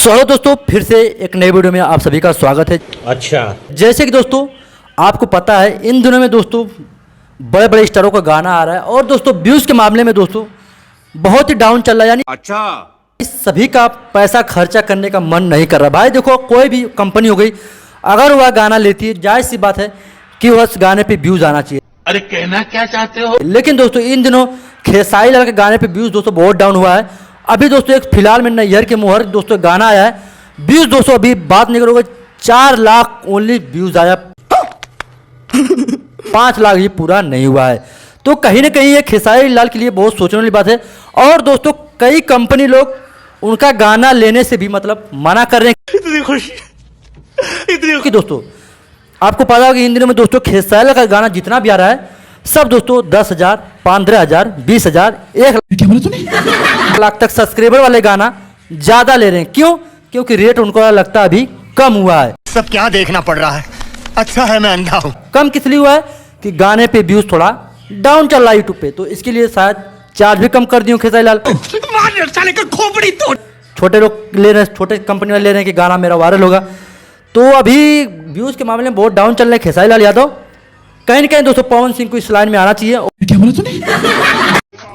So hello दोस्तों, फिर से एक नई वीडियो में आप सभी का स्वागत है। अच्छा, जैसे कि दोस्तों आपको पता है इन दिनों में दोस्तों बड़े बड़े स्टारों का गाना आ रहा है और दोस्तों व्यूज़ के मामले में दोस्तों बहुत ही डाउन चल रहा है। यानी अच्छा, सभी का पैसा खर्चा करने का मन नहीं कर रहा। भाई देखो, कोई भी कंपनी हो गई, अगर वह गाना लेती है जायज़ सी बात है कि उस गाने पे व्यूज़ आना चाहिए। अरे कहना क्या चाहते हो? लेकिन दोस्तों इन दिनों खेसारी लाल के गाने पे व्यूज़ दोस्तों बहुत डाउन हुआ है। अभी दोस्तों एक फिलहाल में नैयर के मुहर दोस्तों गाना आया है, व्यूज़ दोस्तों अभी बात नहीं करोगे 4 लाख ओनली व्यूज़ आया, 5 लाख ये पूरा नहीं हुआ है। तो कहीं ना कहीं ये खेसारी लाल के लिए बहुत सोचने वाली बात है। और दोस्तों कई कंपनी लोग उनका गाना लेने से भी मतलब मना कर रहे हैं। इतनी खुशी कि दोस्तों आपको पता होगा कि इन दिनों में दोस्तों खेसारी लाल का गाना जितना भी आ रहा है सब दोस्तों 10,000, 15,000, 20,000, 1 लाख तक सब्सक्राइबर वाले गाना ज़्यादा ले रहे हैं। क्यों? क्योंकि रेट उनको लगता अभी कम हुआ है। सब क्या देखना पड़ रहा है? अच्छा है मैं अंधा हूँ। कम किस लिए हुआ है कि गाने पे व्यूज़ थोड़ा डाउन चल रहा है यूट्यूब पे, तो इसके लिए शायद चार्ज भी कम कर दियो खेसारी लाल। खोपड़ी तोड़। छोटे लोग ले रहे हैं, छोटे कंपनी वाले ले रहे हैं कि गाना मेरा वायरल होगा। तो अभी व्यूज़ के मामले में बहुत डाउन चल रहे हैं खेसारी लाल यादव। कहीं ना कहीं दोस्तों पवन सिंह को इस लाइन में आना चाहिए। क्या बोला तूने?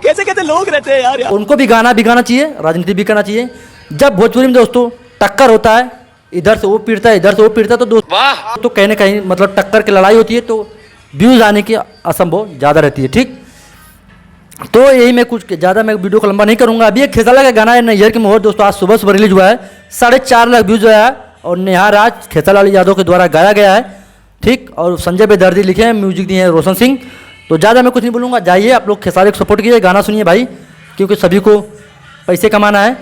कैसे कैसे लोग रहते हैं यार। उनको भी गाना भी गाना चाहिए, राजनीति भी करना चाहिए। जब भोजपुरी में दोस्तों टक्कर होता है, इधर से वो पीटता है, इधर से वो पीटता है, तो दोस्तों तो कहीं ना कहीं मतलब टक्कर की लड़ाई होती है, तो व्यूज़ आने की असंभव ज़्यादा रहती है। ठीक, तो यही मैं कुछ ज़्यादा मैं वीडियो को लंबा नहीं करूँगा। अभी एक खेसारी लाल का गाना है नैयर की मोहर दोस्तों आज सुबह सुबह रिलीज हुआ है, 4.5 लाख व्यूज़ आया है और नेहा राज खेसारी लाल यादव के द्वारा गाया गया है। ठीक, और संजय बेदर्दी लिखे हैं, म्यूजिक दिए हैं रोशन सिंह। तो ज़्यादा मैं कुछ नहीं बोलूँगा, जाइए आप लोग खेसारी को सपोर्ट कीजिए, गाना सुनिए भाई, क्योंकि सभी को पैसे कमाना है।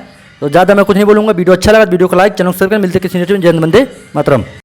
तो ज़्यादा मैं कुछ नहीं बोलूँगा। वीडियो अच्छा लगा वीडियो को लाइक, चैनल सब्सक्राइब, मिलते किसी नेट में। जय हिंद, वंदे मातरम।